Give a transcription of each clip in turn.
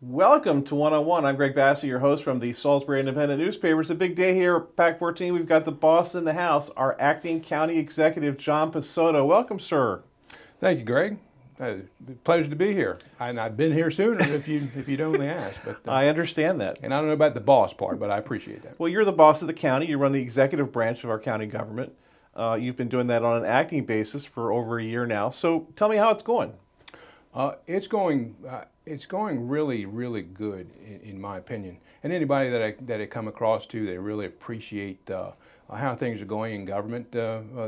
Welcome to One on One. I'm Greg Bassey, your host from the Salisbury Independent newspaper. It's a big day here at Pac 14. We've got the boss in the house, our acting county executive, John Psota. Welcome, sir. Thank you, Greg. Pleasure to be here. And I've been here sooner if you'd only asked. But I understand that. and I don't know about the boss part, but I appreciate that. Well, you're the boss of the county. You run the executive branch of our county government. You've been doing that on an acting basis for over a year now. So tell me how it's going. It's going really, really good in my opinion. And anybody that I come across to, they really appreciate how things are going in government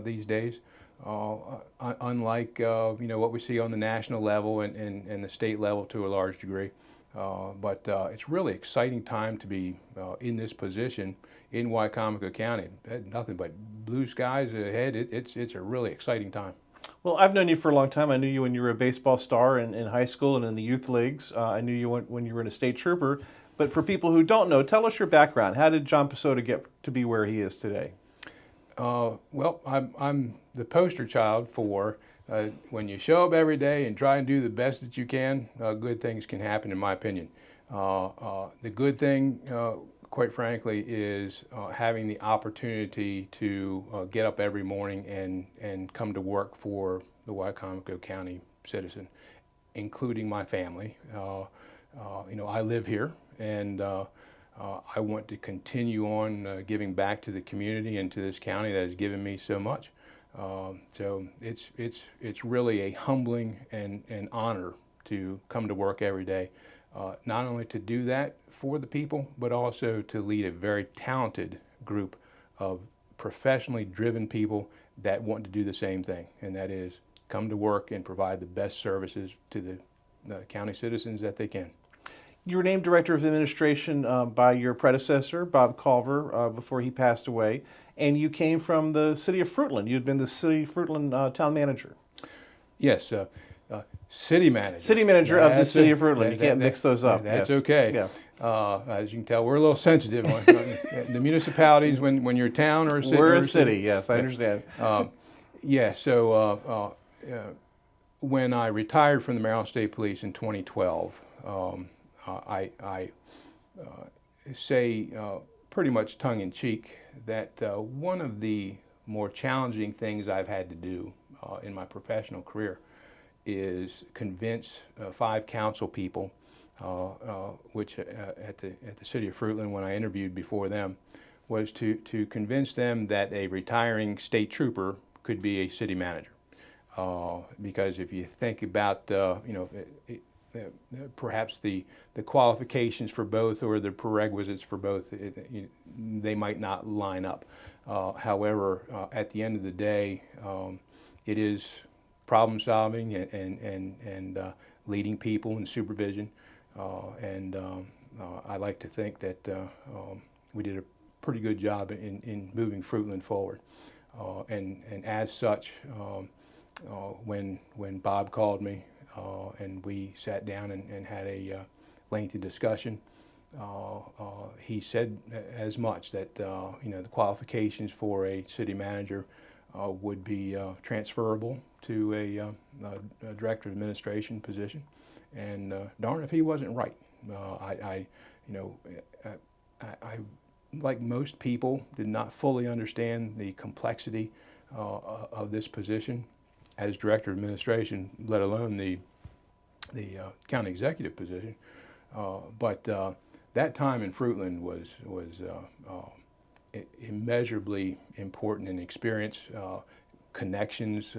these days. Unlike what we see on the national level and the state level to a large degree. But it's really exciting time to be in this position in Wicomico County. Nothing but blue skies ahead. It's a really exciting time. Well, I've known you for a long time. I knew you when you were a baseball star in high school and in the youth leagues. I knew you when you were a state trooper. But for people who don't know, tell us your background. How did John Psota get to be where he is today? Well, I'm the poster child for when you show up every day and try and do the best that you can, good things can happen, in my opinion. The good thing, quite frankly, is having the opportunity to get up every morning and come to work for the Wicomico County citizen, including my family. I live here, and I want to continue on giving back to the community and to this county that has given me so much. So it's really a humbling and honor to come to work every day, not only to do that for the people, but also to lead a very talented group of professionally driven people that want to do the same thing, and that is come to work and provide the best services to the county citizens that they can. You were named Director of Administration by your predecessor, Bob Culver, before he passed away, and you came from the city of Fruitland. You'd been the city of Fruitland town manager. Yes, city manager. City manager of the city of Fruitland. You can't mix those up. That's yes. okay. Yeah. As you can tell, we're a little sensitive on the municipalities when you're a town or a city. We're a city, yes, I understand. So when I retired from the Maryland State Police in 2012, I say pretty much tongue-in-cheek that one of the more challenging things I've had to do in my professional career is convince 5 council people, which at the city of Fruitland, when I interviewed before them, was to convince them that a retiring state trooper could be a city manager. Because if you think about perhaps the qualifications for both or the prerequisites for both, they might not line up. However, at the end of the day, it is problem solving and leading people in supervision. I like to think that we did a pretty good job in moving Fruitland forward. And as such, when Bob called me and we sat down and had a lengthy discussion, he said as much that the qualifications for a city manager would be transferable to a director of administration position, and darn if he wasn't right. I like most people, did not fully understand the complexity of this position as director of administration, let alone the county executive position. But that time in Fruitland was immeasurably important in experience, connections,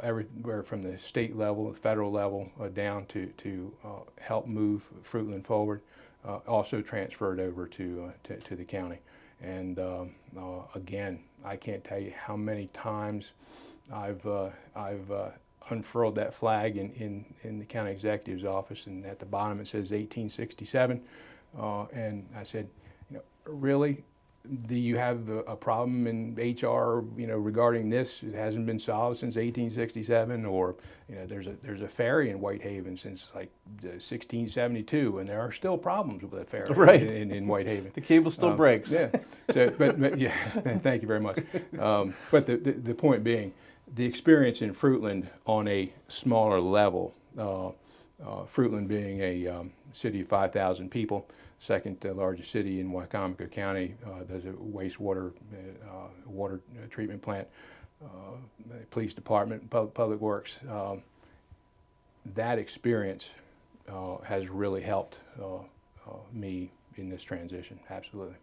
everywhere from the state level, the federal level, down to help move Fruitland forward. Also transferred over to the county. And again, I can't tell you how many times I've unfurled that flag in the county executive's office, and at the bottom it says 1867. And I said, really? Do you have a problem in HR, regarding this? It hasn't been solved since 1867, or there's a ferry in Whitehaven since like 1672, and there are still problems with that ferry right. in Whitehaven. The cable still breaks. Yeah. So, but yeah, thank you very much. But the point being, the experience in Fruitland on a smaller level Fruitland being a city of 5,000 people, second largest city in Wicomico County, does a wastewater water treatment plant, police department, public works. That experience has really helped me in this transition, absolutely.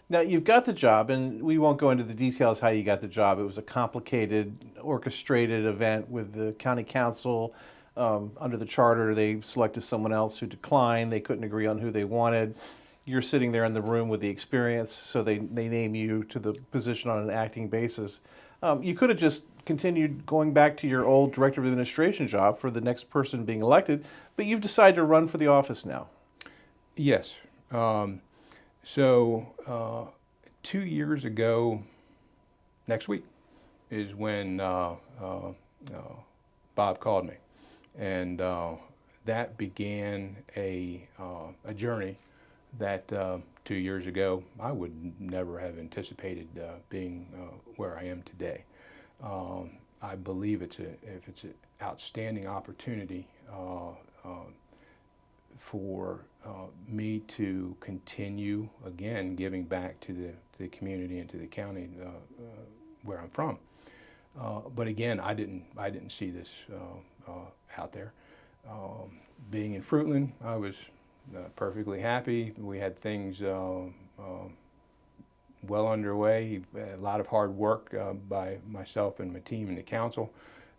Now, you've got the job, and we won't go into the details how you got the job. It was a complicated, orchestrated event with the county council. Under the charter, they selected someone else who declined. They couldn't agree on who they wanted. You're sitting there in the room with the experience, so they name you to the position on an acting basis. You could have just continued going back to your old director of administration job for the next person being elected, but you've decided to run for the office now. Yes. So 2 years ago, next week, is when Bob called me, and that began a journey that 2 years ago I would never have anticipated being where I am today. I believe it's an outstanding opportunity for me to continue, again, giving back to the community and to the county where I'm from. But again, I didn't see this out there. Being in Fruitland, I was perfectly happy. We had things well underway, a lot of hard work by myself and my team and the council,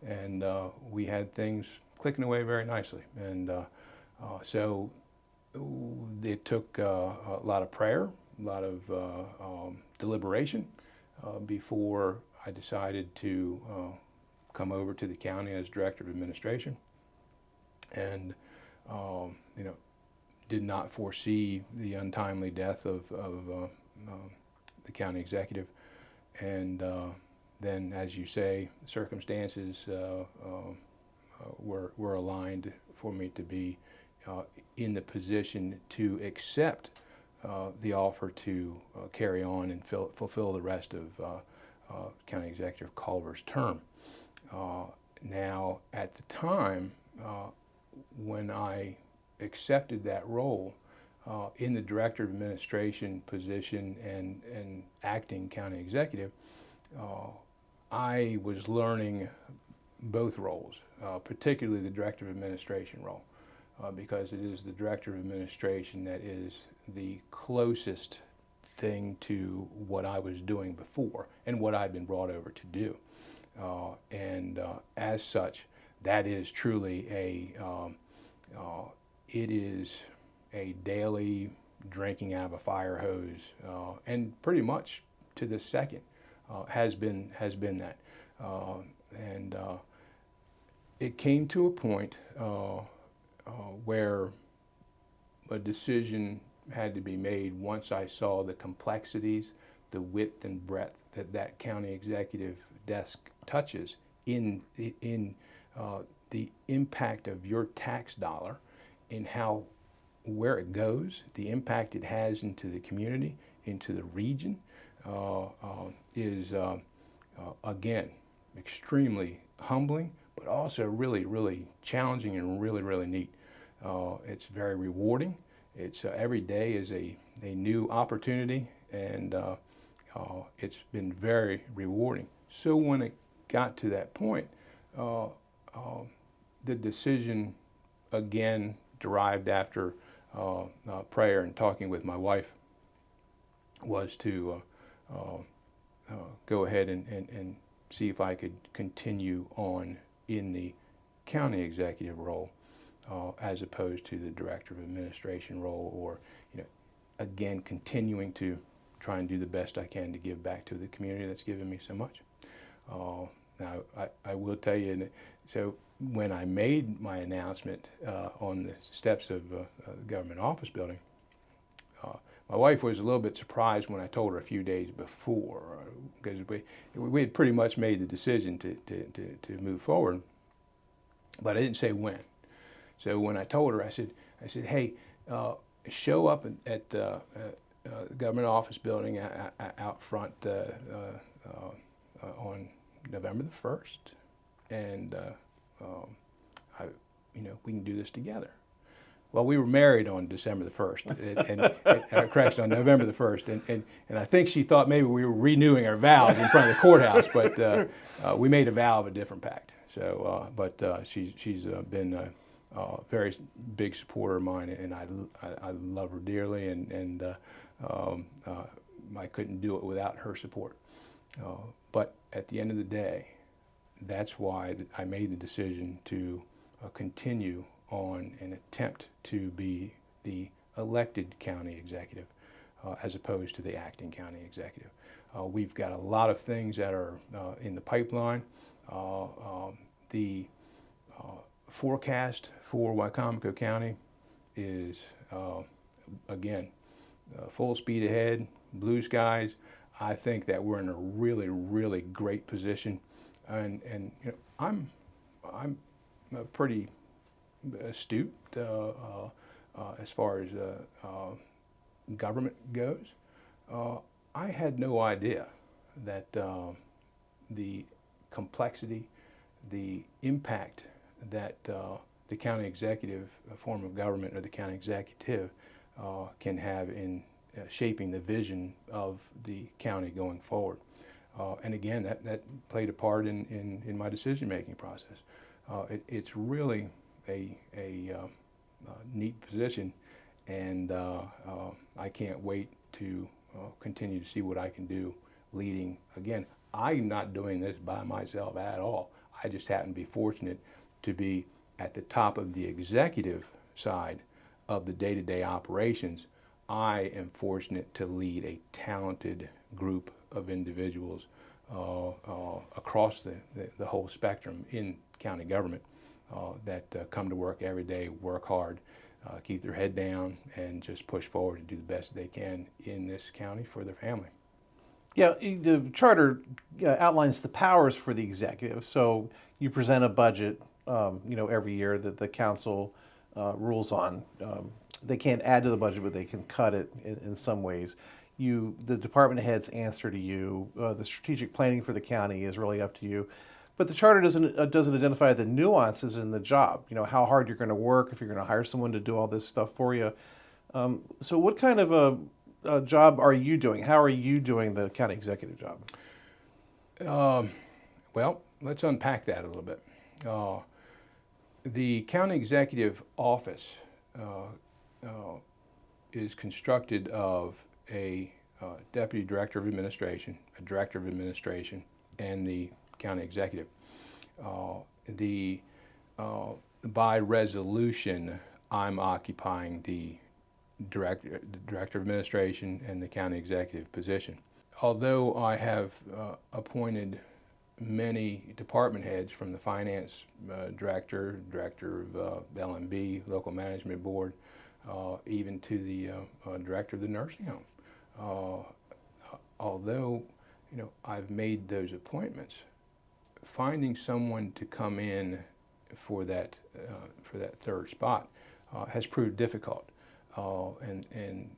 and we had things clicking away very nicely. And so it took a lot of prayer, a lot of deliberation before I decided to come over to the county as director of administration, and did not foresee the untimely death of the county executive. And then, as you say, circumstances were aligned for me to be in the position to accept the offer to carry on and fulfill the rest of County Executive Culver's term. Now, at the time when I accepted that role in the Director of Administration position and acting County Executive, I was learning both roles, particularly the Director of Administration role, because it is the Director of Administration that is the closest thing to what I was doing before and what I'd been brought over to do. And as such, that is truly it is a daily drinking out of a fire hose, and pretty much to the second has been that. And it came to a point where a decision had to be made once I saw the complexities, the width and breadth that county executive desk touches in the impact of your tax dollar, in where it goes, the impact it has into the community, into the region, is again extremely humbling, but also really, really challenging and really, really neat. It's very rewarding. It's every day is a new opportunity, and it's been very rewarding. So when it got to that point, the decision, again, derived after prayer and talking with my wife, was to go ahead and see if I could continue on in the county executive role, as opposed to the director of administration role, or again, continuing to try and do the best I can to give back to the community that's given me so much. Now, I will tell you, so when I made my announcement on the steps of the government office building, my wife was a little bit surprised when I told her a few days before, because we had pretty much made the decision to move forward, but I didn't say when. So when I told her, I said, hey, show up at the government office building out front on November the 1st, and we can do this together. Well, we were married on December the 1st, correction, on November the 1st, and I think she thought maybe we were renewing our vows in front of the courthouse, but we made a vow of a different pact. So, she's been a very big supporter of mine, and I love her dearly, and I couldn't do it without her support. But at the end of the day, that's why I made the decision to continue on and attempt to be the elected county executive as opposed to the acting county executive. We've got a lot of things that are in the pipeline. The forecast for Wicomico County is, again, full speed ahead, blue skies. I think that we're in a really, really great position, and I'm pretty astute as far as government goes. I had no idea that the complexity, the impact that the county executive form of government, or the county executive, can have in shaping the vision of the county going forward. And again, that played a part in my decision-making process. It's really a neat position, and I can't wait to continue to see what I can do leading. Again, I'm not doing this by myself at all. I just happen to be fortunate to be at the top of the executive side of the day-to-day operations. I am fortunate to lead a talented group of individuals across the whole spectrum in county government that come to work every day, work hard, keep their head down, and just push forward and do the best they can in this county for their family. Yeah, the charter outlines the powers for the executive. So you present a budget, every year that the council rules on. They can't add to the budget, but they can cut it in some ways. The department heads answer to you. The strategic planning for the county is really up to you. But the charter doesn't identify the nuances in the job. How hard you're going to work, if you're going to hire someone to do all this stuff for you. So what kind of a job are you doing? How are you doing the county executive job? Well, let's unpack that a little bit. The county executive office is constructed of a deputy director of administration, a director of administration, and the county executive. By resolution, I'm occupying the director of administration and the county executive position. Although I have appointed many department heads, from the finance director of L&B, local management board, even to the director of the nursing home. Although I've made those appointments, finding someone to come in for that third spot has proved difficult, and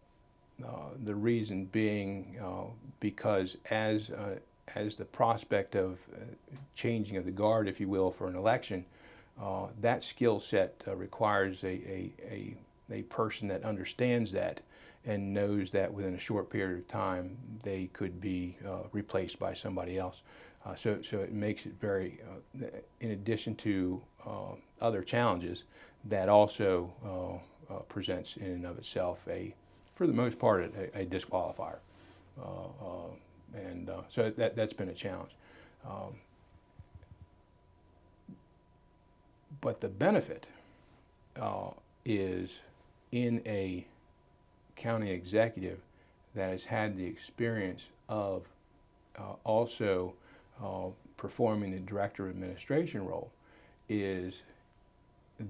the reason being because as the prospect of changing of the guard, if you will, for an election, that skill set requires a person that understands that and knows that within a short period of time they could be replaced by somebody else. So it makes it very, in addition to other challenges, that also presents in and of itself for the most part, a disqualifier. So that's been a challenge. But the benefit is in a county executive that has had the experience of also performing the director of administration role, is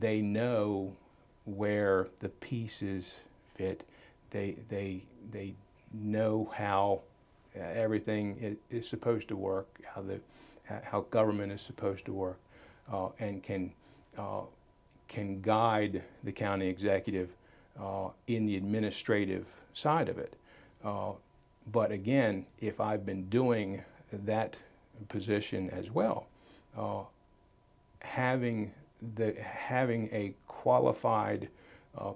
they know where the pieces fit. They know how everything is supposed to work, how government is supposed to work, and can guide the county executive in the administrative side of it. But again, if I've been doing that position as well, having having a qualified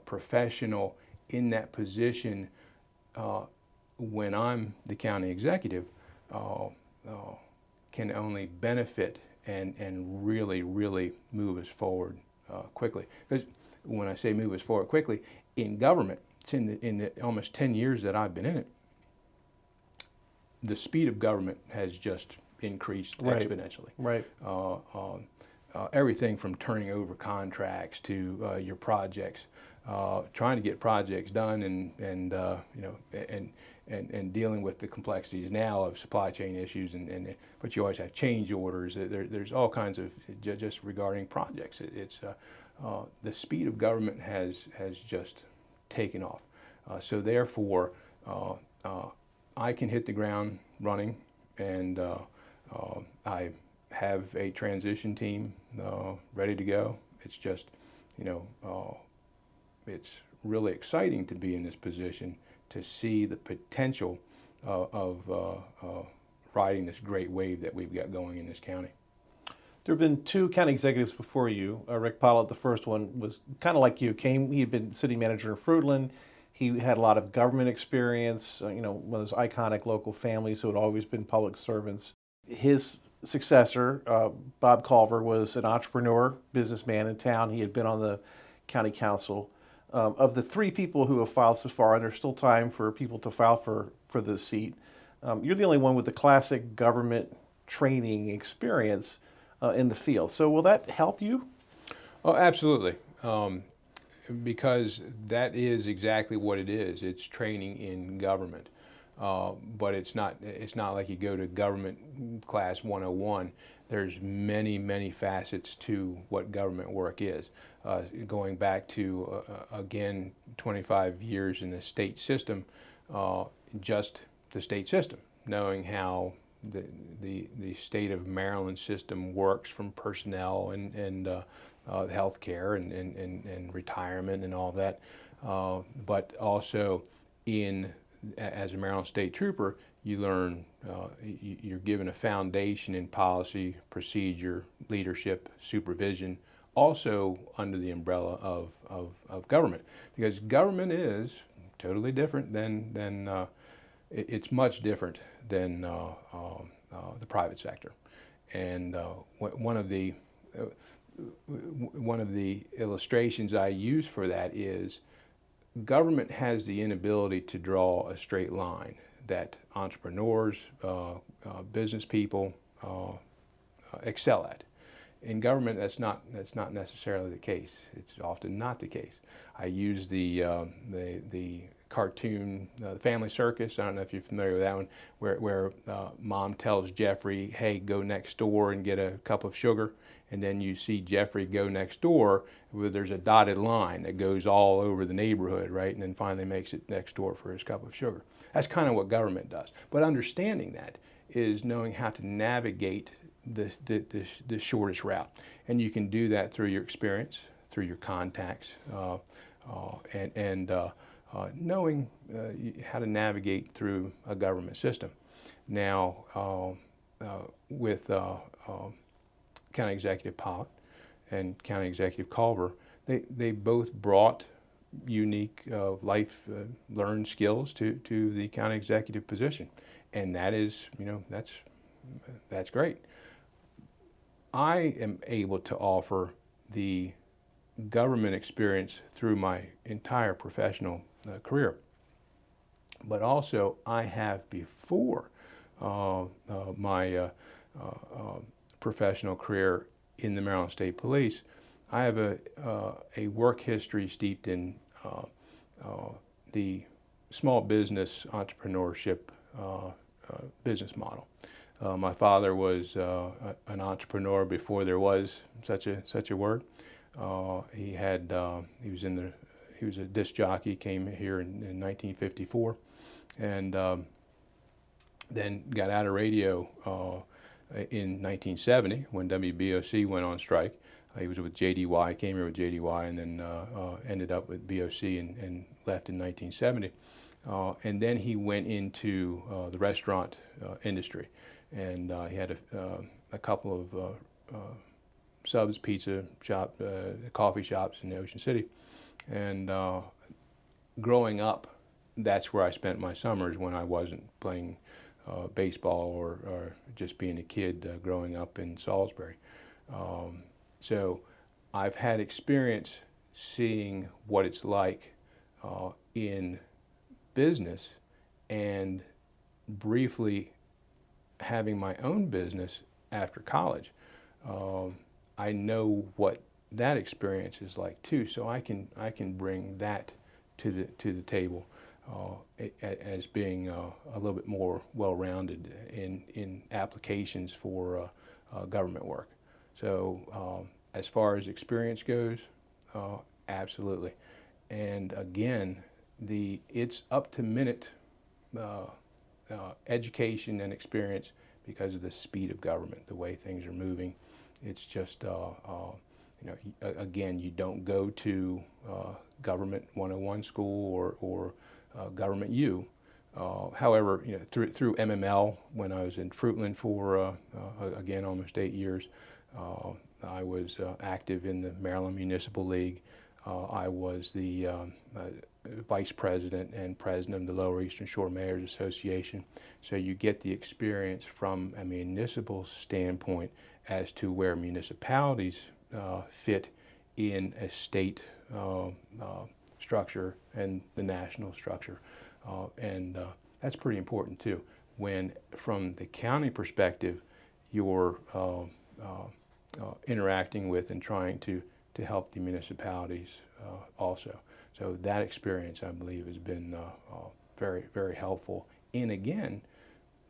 professional in that position when I'm the county executive can only benefit and really move us forward quickly. Because when I say move us forward quickly, in government, it's in the almost 10 years that I've been in it, the speed of government has just increased exponentially. Right. Everything from turning over contracts to your projects, trying to get projects done, and dealing with the complexities now of supply chain issues, but you always have change orders. There's all kinds of just regarding projects. The speed of government has just taken off. So therefore, I can hit the ground running, and I have a transition team ready to go. It's just, it's really exciting to be in this position to see the potential of riding this great wave that we've got going in this county. There have been two county executives before you. Rick Pollitt, the first one, was kind of like you. He had been city manager in Fruitland. He had a lot of government experience, one of those iconic local families who had always been public servants. His successor, Bob Culver, was an entrepreneur, businessman in town. He had been on the county council. Of the three people who have filed so far, and there's still time for people to file for the seat, you're the only one with the classic government training experience in the field. So will that help you? Oh, absolutely. Because that is exactly what it is. It's training in government. But it's not like you go to government class 101. There's many facets to what government work is. Going back to, again, 25 years in the state system, just the state system, knowing how the state of Maryland system works from personnel and health care and retirement and all that. But also as a Maryland State Trooper, you learn, you're given a foundation in policy, procedure, leadership, supervision, also under the umbrella of government. Because government is totally different than it's much different than the private sector. And one of the illustrations I use for that is government has the inability to draw a straight line that entrepreneurs, business people excel at. In government, that's not necessarily the case. It's often not the case. I use the cartoon, the Family Circus. I don't know if you're familiar with that one, where Mom tells Jeffrey, "Hey, go next door and get a cup of sugar." And then you see Jeffrey go next door where there's a dotted line that goes all over the neighborhood, right? And then finally makes it next door for his cup of sugar. That's kind of what government does. But understanding that is knowing how to navigate the shortest route. And you can do that through your experience, through your contacts, and knowing how to navigate through a government system. Now, with County Executive Pollitt and County Executive Culver, they both brought unique life learned skills to the county executive position, and that is, that's great. I am able to offer the government experience through my entire professional career, but also I have before my professional career in the Maryland State Police. I have a work history steeped in the small business entrepreneurship business model. My father was an entrepreneur before there was such a word. He was a disc jockey, came here in 1954, and then got out of radio in 1970 when WBOC went on strike. He was with JDY, came here with JDY, and then ended up with BOC and left in 1970. And then he went into the restaurant industry, and he had a couple of Subs Pizza Shop, coffee shops in Ocean City. And growing up, that's where I spent my summers when I wasn't playing baseball or just being a kid growing up in Salisbury. So I've had experience seeing what it's like in business, and briefly having my own business after college. I know what that experience is like too, so I can bring that to the table as being a little bit more well-rounded in applications for government work. So as far as experience goes, absolutely. And again, it's up to minute education and experience because of the speed of government, the way things are moving. It's just, again, you don't go to Government 101 school or Government U. However, through MML, when I was in Fruitland for, again, almost 8 years, I was active in the Maryland Municipal League. I was the vice president and president of the Lower Eastern Shore Mayors Association. So you get the experience from a municipal standpoint as to where municipalities fit in a state structure and the national structure. And that's pretty important too. When, from the county perspective, you're interacting with and trying to help the municipalities also. So that experience, I believe, has been very, very helpful in, again,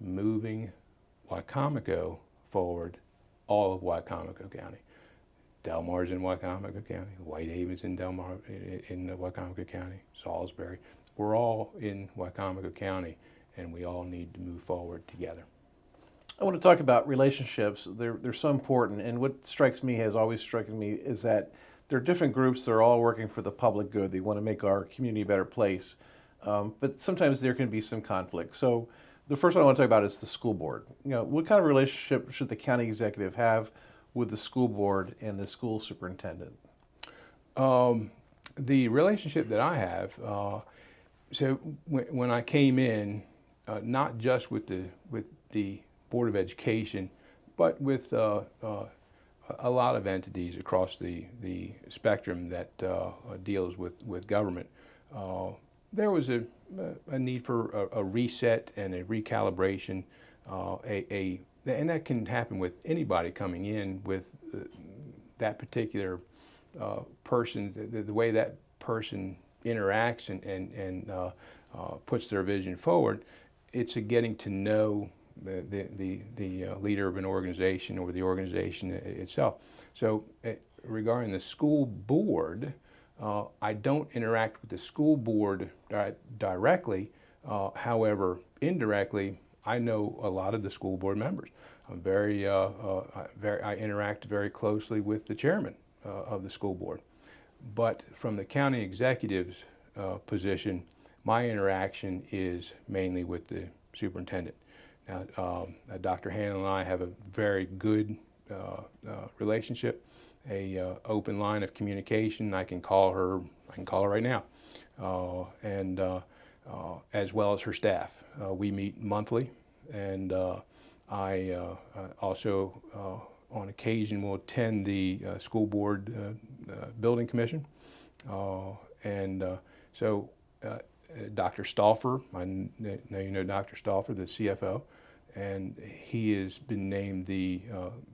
moving Wicomico forward, all of Wicomico County. Del Mar's in Wicomico County, Whitehaven's in Wicomico County, Salisbury. We're all in Wicomico County, and we all need to move forward together. I want to talk about relationships. They're so important, and what strikes me, has always struck me, is that there are different groups. They're all working for the public good. They want to make our community a better place, but sometimes there can be some conflict. So the first one I want to talk about is the school board. What kind of relationship should the county executive have with the school board and the school superintendent? The relationship that I have, so when I came in, not just with the Board of Education, but with a lot of entities across the spectrum that deals with government, there was a need for a reset and a recalibration, and that can happen with anybody coming in with that particular person, the way that person interacts and puts their vision forward. It's a getting to know the leader of an organization or the organization itself. So regarding the school board, I don't interact with the school board directly. However, indirectly, I know a lot of the school board members. I interact very closely with the chairman of the school board. But from the county executive's position, my interaction is mainly with the superintendent. Now, Dr. Hannon and I have a very good relationship, a open line of communication. I can call her right now, and as well as her staff. We meet monthly, and I also, on occasion, will attend the school board building commission, and so. Dr. Stauffer, I know you know Dr. Stauffer, the CFO, and he has been named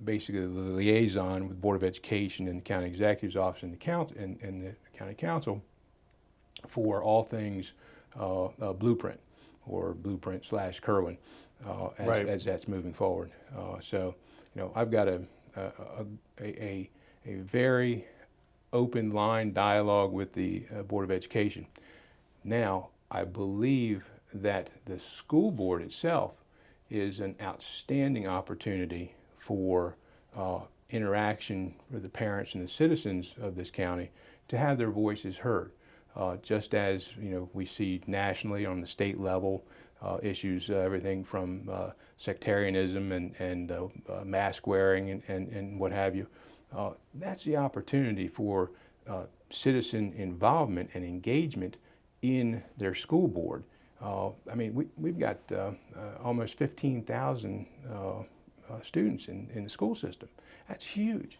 basically the liaison with Board of Education and the County Executive's Office and the County Council for all things Blueprint or Blueprint/Kerwin as that's moving forward. So, I've got a very open line dialogue with the Board of Education. Now, I believe that the school board itself is an outstanding opportunity for interaction with the parents and the citizens of this county to have their voices heard. Just as we see nationally on the state level issues, everything from sectarianism and mask wearing and what have you. That's the opportunity for citizen involvement and engagement in their school board. I mean, we've got almost 15,000 students in the school system. That's huge.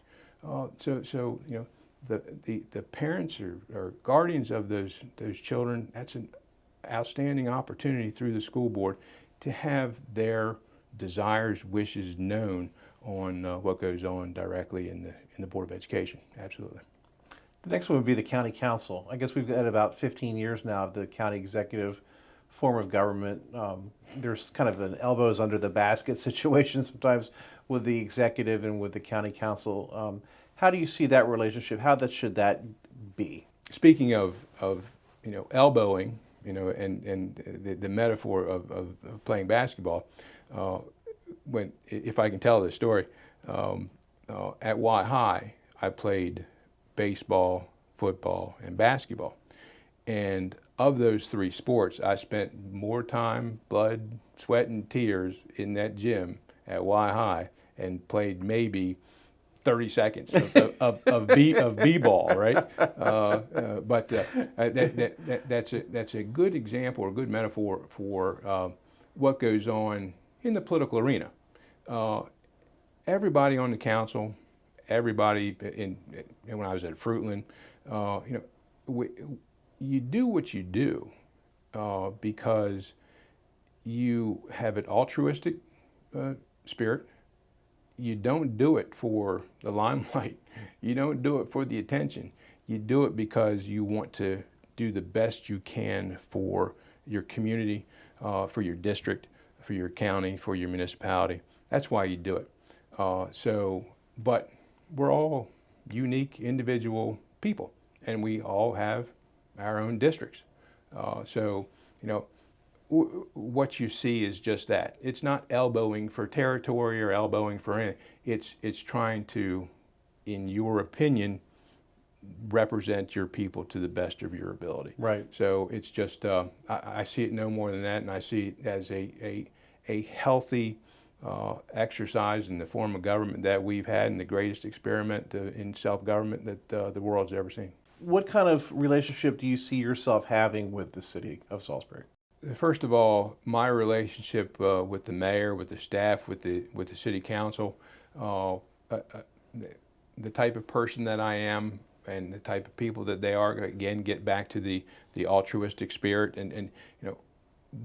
So you know, the parents or guardians of those children, that's an outstanding opportunity through the school board to have their desires, wishes known on what goes on directly in the Board of Education. Absolutely. The next one would be the county council. I guess we've had about 15 years now of the county executive form of government. There's kind of an elbows under the basket situation sometimes with the executive and with the county council. How do you see that relationship? How should that be? Speaking of you know, elbowing, you know, and the metaphor of playing basketball, if I can tell this story, at Y High I played baseball, football, and basketball, and of those three sports, I spent more time, blood, sweat, and tears in that gym at Y High and played maybe 30 seconds of b-ball, right? That's a good example or a good metaphor for what goes on in the political arena. Everybody on the council, everybody when I was at Fruitland, you know, you do what you do because you have an altruistic spirit. You don't do it for the limelight. You don't do it for the attention. You do it because you want to do the best you can for your community, for your district, for your county, for your municipality. That's why you do it. But we're all unique individual people, and we all have our own districts. You know, what you see is just that. It's not elbowing for territory or elbowing for anything. It's trying to, in your opinion, represent your people to the best of your ability. Right. So it's just, I see it no more than that, and I see it as a healthy exercise in the form of government that we've had, and the greatest experiment in self-government that the world's ever seen. What kind of relationship do you see yourself having with the city of Salisbury? First of all, my relationship with the mayor, with the staff, with the city council, the type of person that I am, and the type of people that they are, again, get back to the altruistic spirit, and you know,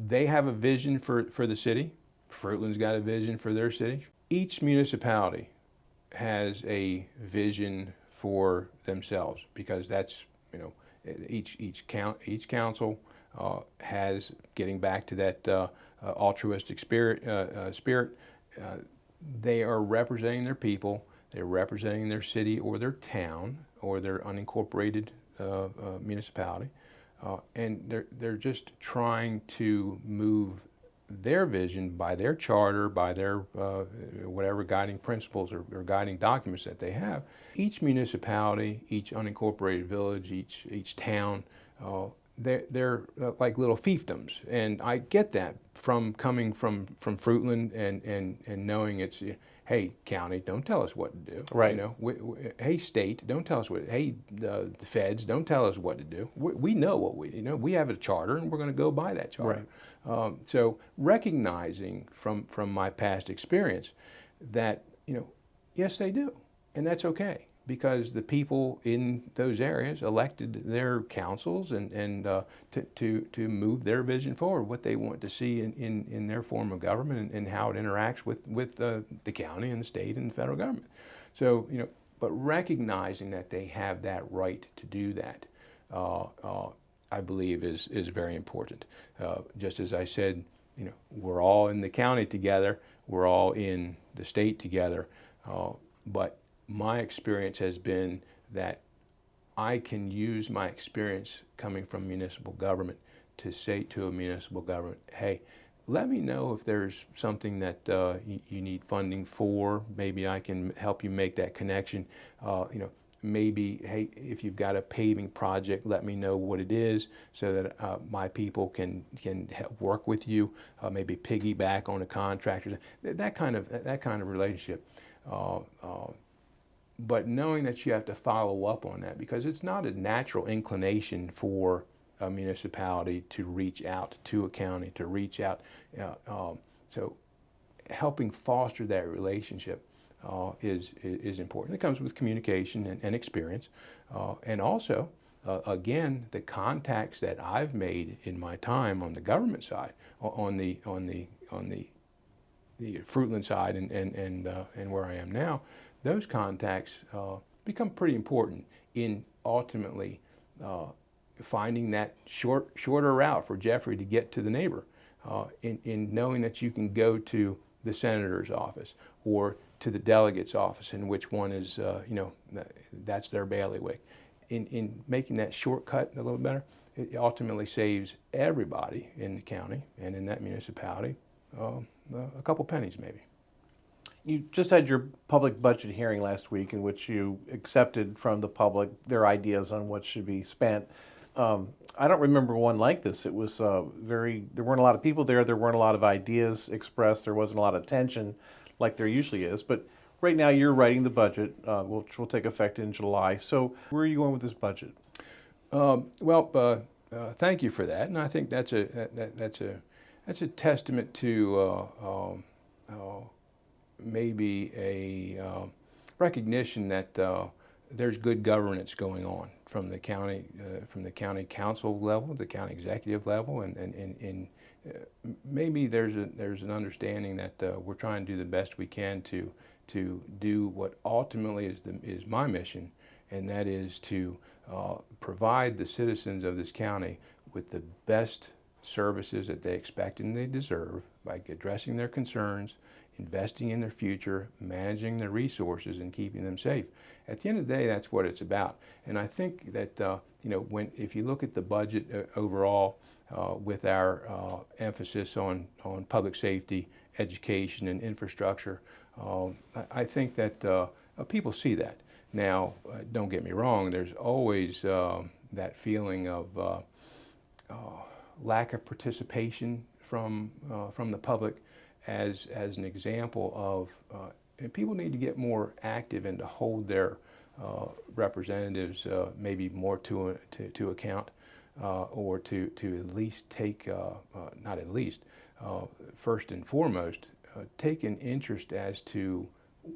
they have a vision for the city. Fruitland's got a vision for their city. Each municipality has a vision for themselves, because that's, you know, each council has, getting back to that altruistic spirit. They are representing their people. They're representing their city or their town or their unincorporated municipality, and they're just trying to move their vision by their charter, by their whatever guiding principles or guiding documents that they have. Each municipality, each unincorporated village, each town, they're like little fiefdoms, and I get that from coming from Fruitland and knowing it's, hey, county, don't tell us what to do. Right. You know, hey, state, don't tell us what. Hey, the feds, don't tell us what to do. We know what we, you know. We have a charter, and we're going to go by that charter. Right. So recognizing from my past experience that, you know, yes, they do, and that's okay, because the people in those areas elected their councils and to move their vision forward, what they want to see in their form of government, and how it interacts with the county and the state and the federal government. So, you know, but recognizing that they have that right to do that, I believe is very important. Just as I said, you know, we're all in the county together, we're all in the state together, but my experience has been that I can use my experience coming from municipal government to say to a municipal government, hey, let me know if there's something that you need funding for. Maybe I can help you make that connection. You know, maybe, hey, if you've got a paving project, let me know what it is, so that my people can help work with you. Maybe piggyback on a contractor. That kind of relationship. but knowing that you have to follow up on that, because it's not a natural inclination for a municipality to reach out to a county, to reach out. So helping foster that relationship is important. It comes with communication and experience, and also, again, the contacts that I've made in my time on the government side, on the Fruitland side, and where I am now, those contacts become pretty important in ultimately finding that shorter route for Jeffrey to get to the neighbor, in knowing that you can go to the senator's office or to the delegate's office, and which one is, that's their bailiwick. In making that shortcut a little better, it ultimately saves everybody in the county and in that municipality a couple pennies maybe. You just had your public budget hearing last week in which you accepted from the public their ideas on what should be spent. I don't remember one like this. It was there weren't a lot of people there. There weren't a lot of ideas expressed. There wasn't a lot of tension like there usually is. But right now you're writing the budget, which will take effect in July. So where are you going with this budget? Thank you for that. And I think that's a testament to maybe a recognition that there's good governance going on from the county council level, the county executive level, and maybe there's an understanding that we're trying to do the best we can to do what ultimately is my mission, and that is to provide the citizens of this county with the best services that they expect and they deserve by addressing their concerns, investing in their future, managing their resources, and keeping them safe. At the end of the day, that's what it's about. And I think that if you look at the budget overall, with our emphasis on public safety, education, and infrastructure, I think that people see that. Now, don't get me wrong. There's always that feeling of lack of participation from the public, as an example of, and people need to get more active and to hold their representatives maybe more to account, or to at least take, not at least, first and foremost, take an interest as to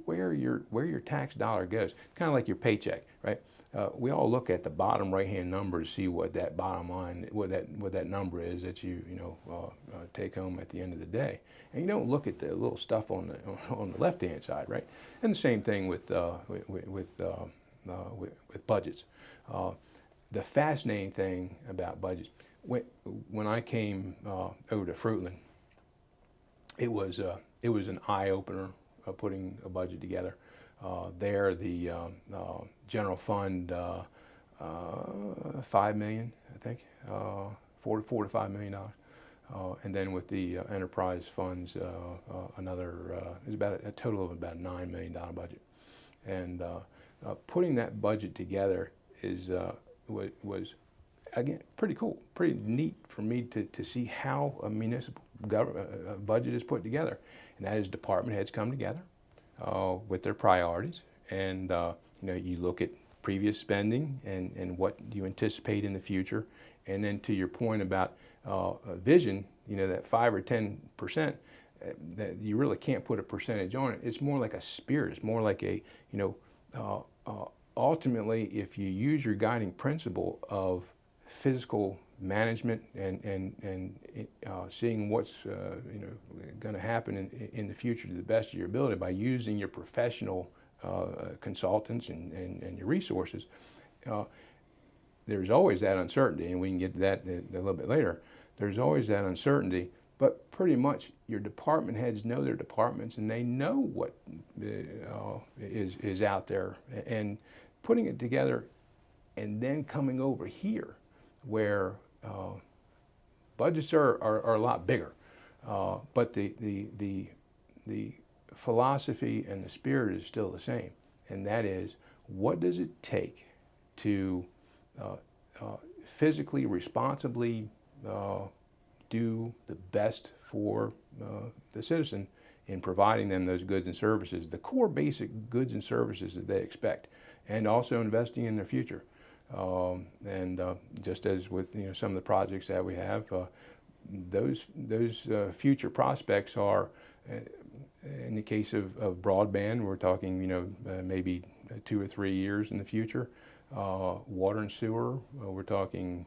where your tax dollar goes. Kind of like your paycheck, right? We all look at the bottom right-hand number to see what that bottom line, what that number is that you take home at the end of the day, and you don't look at the little stuff on the left-hand side, right? And the same thing with budgets. The fascinating thing about budgets, when I came over to Fruitland, it was an eye-opener putting a budget together. There, the general fund, $5 million, I think, $4 to $5 million, and then with the enterprise funds, another. It was about a total of about $9 million budget, and putting that budget together was again pretty cool, pretty neat for me to see how a municipal budget is put together, and that is department heads come together with their priorities, and you look at previous spending and what you anticipate in the future, and then to your point about vision, that 5 or 10%, that you really can't put a percentage on it. It's more like a spirit. It's more like a ultimately, if you use your guiding principle of physical management and seeing what's going to happen in the future to the best of your ability by using your professional consultants and your resources, there's always that uncertainty, and we can get to that a little bit later. There's always that uncertainty, but pretty much your department heads know their departments, and they know what is out there, and putting it together and then coming over here where budgets are a lot bigger, but the philosophy and the spirit is still the same, and that is, what does it take to physically, responsibly do the best for the citizen in providing them those goods and services, the core basic goods and services that they expect, and also investing in their future. Just as with some of the projects that we have, those future prospects are, in the case of broadband, we're talking maybe 2 or 3 years in the future. Water and sewer, we're talking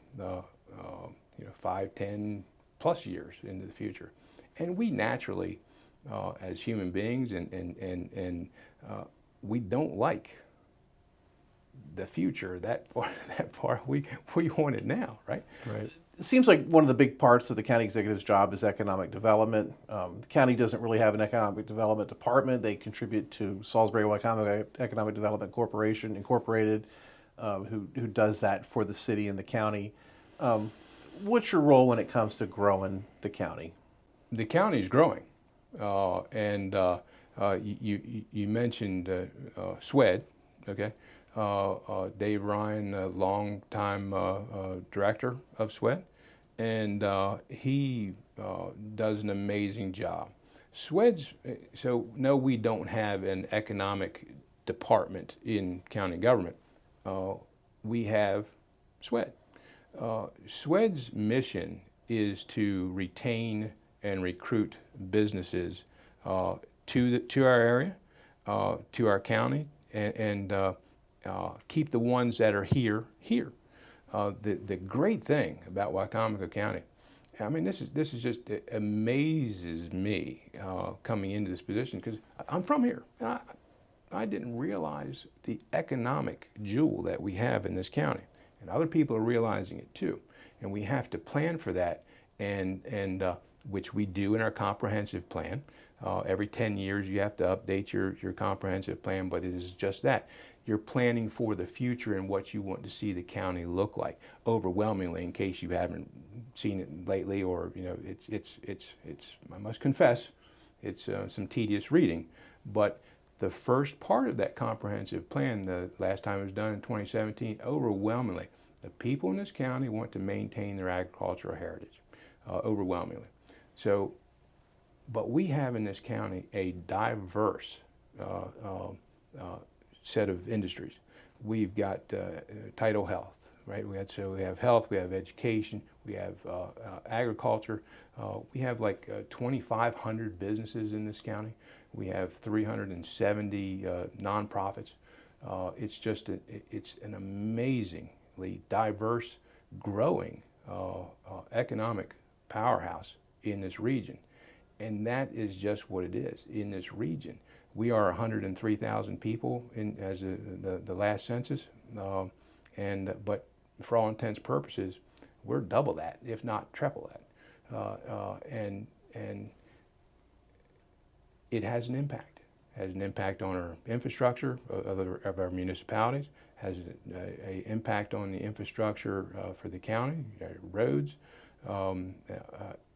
5, 10 plus years into the future. And we naturally, as human beings, and we don't like the future that far. We want it now, right? Right. It seems like one of the big parts of the county executive's job is economic development. The county doesn't really have an economic development department. They contribute to Salisbury-Wicomico Economic Development Corporation, Incorporated, who does that for the city and the county. What's your role when it comes to growing the county? The county is growing, you mentioned SWED, okay? Dave Ryan, longtime director of SWED, and he does an amazing job. SWED's, so no, we don't have an economic department in county government. We have SWED. SWED's mission is to retain and recruit businesses to our area, to our county, and keep the ones that are here. The great thing about Wicomico County, I mean, this is just, it amazes me coming into this position, because I'm from here. And I didn't realize the economic jewel that we have in this county, and other people are realizing it too. And we have to plan for that, and which we do in our comprehensive plan. Every 10 years you have to update your comprehensive plan, but it is just that. You're planning for the future and what you want to see the county look like. Overwhelmingly, in case you haven't seen it lately, or it's I must confess, it's some tedious reading. But the first part of that comprehensive plan, the last time it was done in 2017, overwhelmingly, the people in this county want to maintain their agricultural heritage, overwhelmingly. So, but we have in this county a diverse set of industries. We've got tidal health, right? We have health, we have education, we have agriculture. We have like 2,500 businesses in this county. We have 370 nonprofits. It's just it's an amazingly diverse, growing economic powerhouse in this region. And that is just what it is in this region. We are 103,000 people as the last census, but for all intents and purposes, we're double that, if not triple that, and it has an impact. It has an impact on our infrastructure of our municipalities. Has an impact on the infrastructure for the county, roads.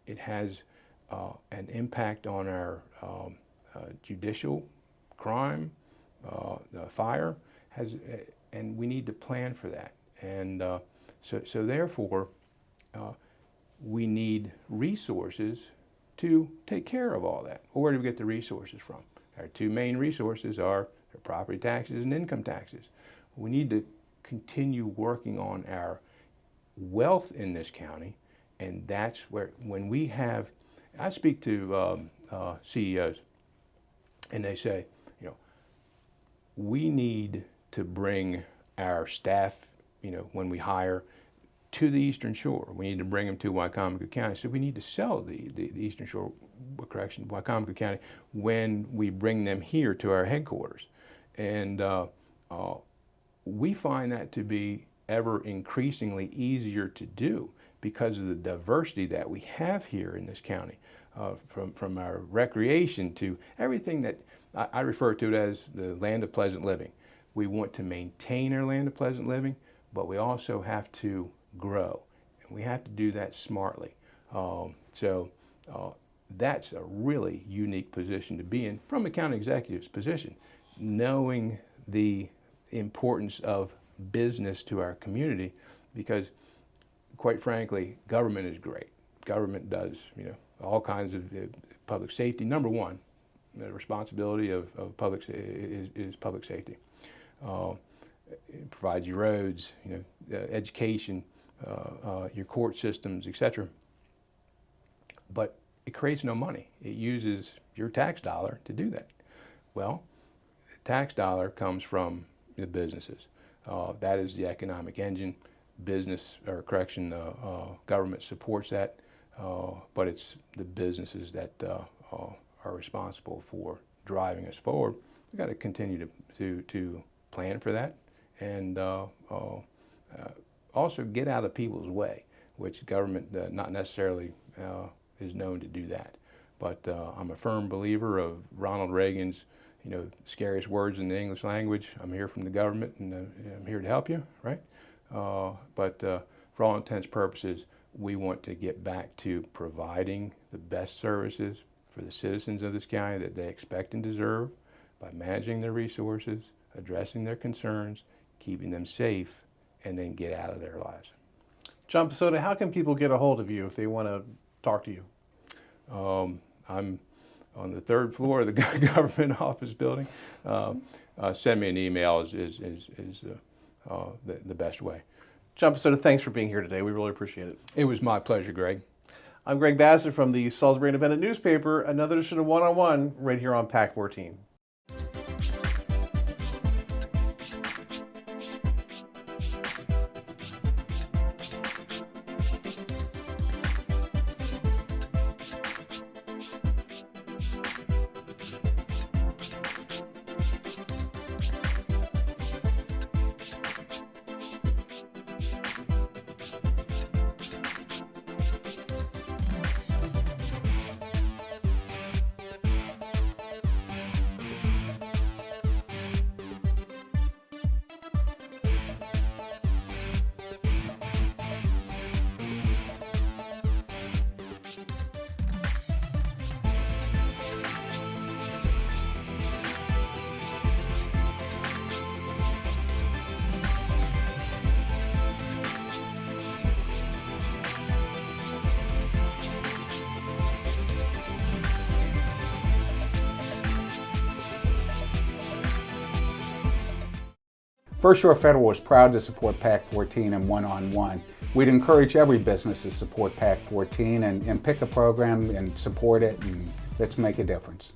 It has an impact on our judicial, crime, fire, and we need to plan for that. And so therefore, we need resources to take care of all that. Well, where do we get the resources from? Our two main resources are property taxes and income taxes. We need to continue working on our wealth in this county, and that's where, when we have, I speak to CEOs, and they say, we need to bring our staff, when we hire, to the Eastern Shore. We need to bring them to Wicomico County. So we need to sell the Eastern Shore, Wicomico County, when we bring them here to our headquarters. And we find that to be ever increasingly easier to do because of the diversity that we have here in this county, from our recreation to everything that I refer to it as the land of pleasant living. We want to maintain our land of pleasant living, but we also have to grow, and we have to do that smartly. That's a really unique position to be in from a county executive's position, knowing the importance of business to our community, because quite frankly, government is great. Government does, all kinds of public safety. Number one, the responsibility of is public safety. It provides you roads, education, your court systems, etc. But it creates no money. It uses your tax dollar to do that. Well, the tax dollar comes from the businesses. That is the economic engine. Government supports that, but it's the businesses that are responsible for driving us forward. We've got to continue to plan for that, and also get out of people's way, which government not necessarily is known to do that. But I'm a firm believer of Ronald Reagan's, scariest words in the English language. I'm here from the government, and I'm here to help you, right? But for all intents and purposes, we want to get back to providing the best services for the citizens of this county that they expect and deserve by managing their resources, addressing their concerns, keeping them safe, and then get out of their lives. John Psota, how can people get a hold of you if they want to talk to you? I'm on the 3rd floor of the government office building. Send me an email is the best way. John Psota, thanks for being here today. We really appreciate it. It was my pleasure, Greg. I'm Greg Bassett from the Salisbury Independent newspaper. Another edition of One-on-One right here on PAC 14. First Shore Federal is proud to support PAC 14 and One-on-One. We'd encourage every business to support PAC 14 and pick a program and support it, and let's make a difference.